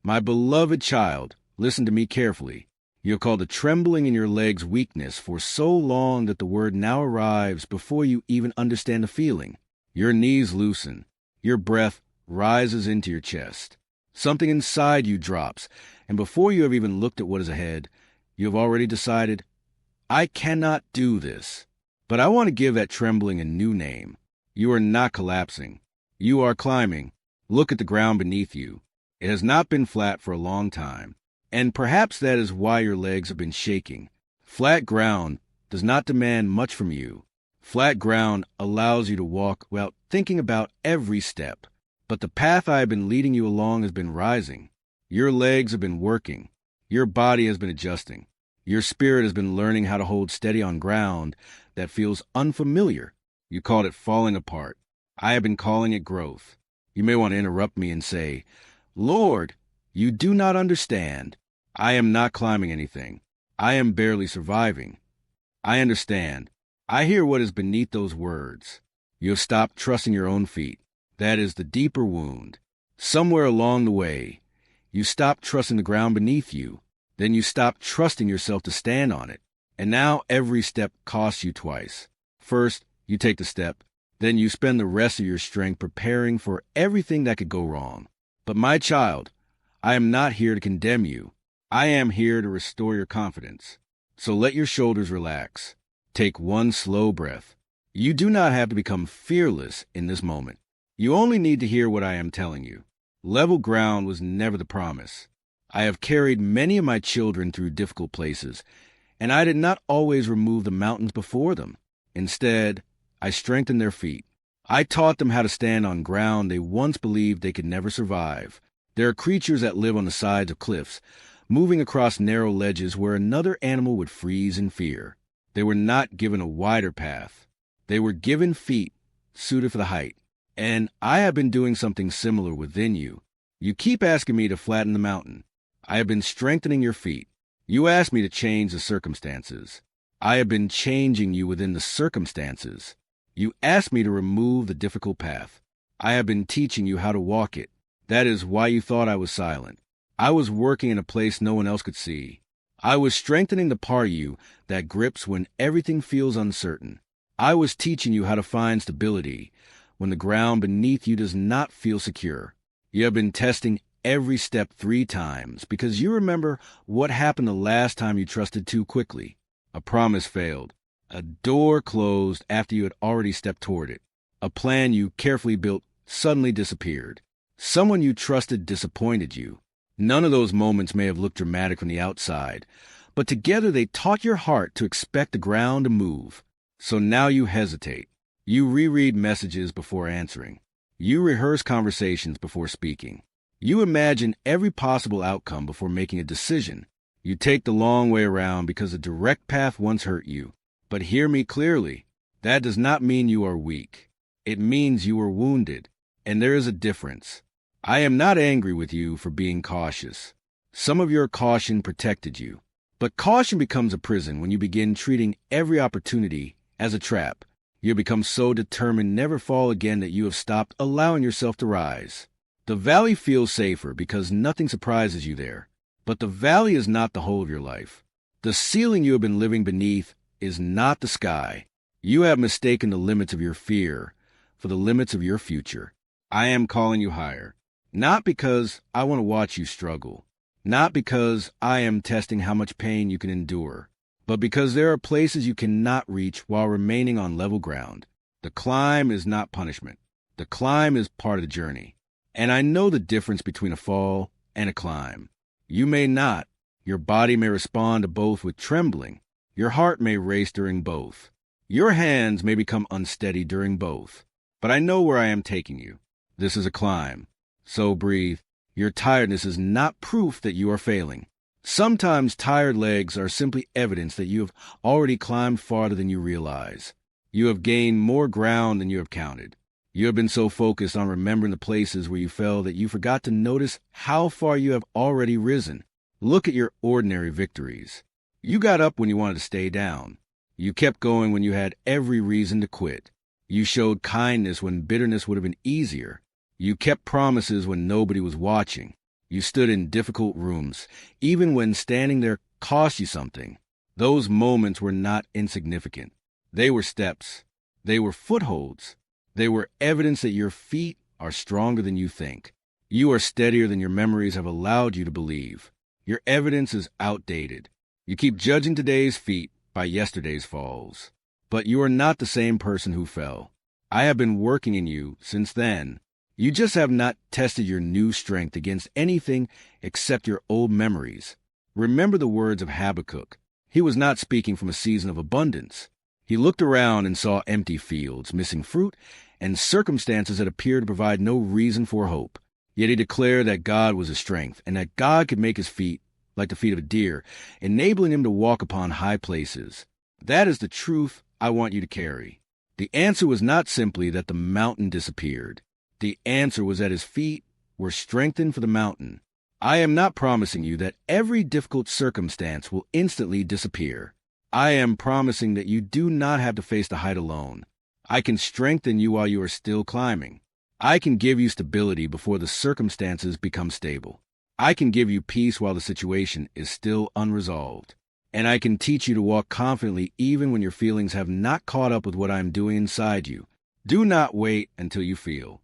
My beloved child, listen to me carefully. You have called the trembling in your legs weakness for so long that the word now arrives before you even understand the feeling. Your knees loosen. Your breath rises into your chest. Something inside you drops, and before you have even looked at what is ahead, you have already decided, I cannot do this. But I want to give that trembling a new name. You are not collapsing. You are climbing. Look at the ground beneath you. It has not been flat for a long time, and perhaps that is why your legs have been shaking. Flat ground does not demand much from you. Flat ground allows you to walk without thinking about every step. But the path I have been leading you along has been rising. Your legs have been working. Your body has been adjusting. Your spirit has been learning how to hold steady on ground that feels unfamiliar. You called it falling apart. I have been calling it growth. You may want to interrupt me and say, Lord, you do not understand. I am not climbing anything. I am barely surviving. I understand. I hear what is beneath those words. You have stopped trusting your own feet. That is the deeper wound. Somewhere along the way, you stopped trusting the ground beneath you. Then you stopped trusting yourself to stand on it. And now every step costs you twice. First, you take the step. Then you spend the rest of your strength preparing for everything that could go wrong. But my child, I am not here to condemn you. I am here to restore your confidence. So let your shoulders relax. Take one slow breath. You do not have to become fearless in this moment. You only need to hear what I am telling you. Level ground was never the promise. I have carried many of my children through difficult places, and I did not always remove the mountains before them. Instead, I strengthened their feet. I taught them how to stand on ground they once believed they could never survive. There are creatures that live on the sides of cliffs, moving across narrow ledges where another animal would freeze in fear. They were not given a wider path. They were given feet suited for the height. And I have been doing something similar within you. You keep asking me to flatten the mountain. I have been strengthening your feet. You ask me to change the circumstances. I have been changing you within the circumstances. You ask me to remove the difficult path. I have been teaching you how to walk it. That is why you thought I was silent. I was working in a place no one else could see. I was strengthening the part of you that grips when everything feels uncertain. I was teaching you how to find stability when the ground beneath you does not feel secure. You have been testing every step 3 times because you remember what happened the last time you trusted too quickly. A promise failed. A door closed after you had already stepped toward it. A plan you carefully built suddenly disappeared. Someone you trusted disappointed you. None of those moments may have looked dramatic from the outside, but together they taught your heart to expect the ground to move. So now you hesitate. You reread messages before answering. You rehearse conversations before speaking. You imagine every possible outcome before making a decision. You take the long way around because the direct path once hurt you. But hear me clearly. That does not mean you are weak. It means you were wounded. And there is a difference. I am not angry with you for being cautious. Some of your caution protected you. But caution becomes a prison when you begin treating every opportunity as a trap. You have become so determined never fall again that you have stopped allowing yourself to rise. The valley feels safer because nothing surprises you there. But the valley is not the whole of your life. The ceiling you have been living beneath is not the sky. You have mistaken the limits of your fear for the limits of your future. I am calling you higher. Not because I want to watch you struggle. Not because I am testing how much pain you can endure. But because there are places you cannot reach while remaining on level ground. The climb is not punishment. The climb is part of the journey. And I know the difference between a fall and a climb. You may not. Your body may respond to both with trembling. Your heart may race during both. Your hands may become unsteady during both. But I know where I am taking you. This is a climb. So breathe. Your tiredness is not proof that you are failing. Sometimes tired legs are simply evidence that you have already climbed farther than you realize. You have gained more ground than you have counted. You have been so focused on remembering the places where you fell that you forgot to notice how far you have already risen. Look at your ordinary victories. You got up when you wanted to stay down. You kept going when you had every reason to quit. You showed kindness when bitterness would have been easier. You kept promises when nobody was watching. You stood in difficult rooms, even when standing there cost you something. Those moments were not insignificant. They were steps. They were footholds. They were evidence that your feet are stronger than you think. You are steadier than your memories have allowed you to believe. Your evidence is outdated. You keep judging today's feet by yesterday's falls. But you are not the same person who fell. I have been working in you since then. You just have not tested your new strength against anything except your old memories. Remember the words of Habakkuk. He was not speaking from a season of abundance. He looked around and saw empty fields, missing fruit, and circumstances that appeared to provide no reason for hope. Yet he declared that God was his strength, and that God could make his feet like the feet of a deer, enabling him to walk upon high places. That is the truth I want you to carry. The answer was not simply that the mountain disappeared. The answer was that his feet were strengthened for the mountain. I am not promising you that every difficult circumstance will instantly disappear. I am promising that you do not have to face the height alone. I can strengthen you while you are still climbing. I can give you stability before the circumstances become stable. I can give you peace while the situation is still unresolved. And I can teach you to walk confidently even when your feelings have not caught up with what I am doing inside you. Do not wait until you feel.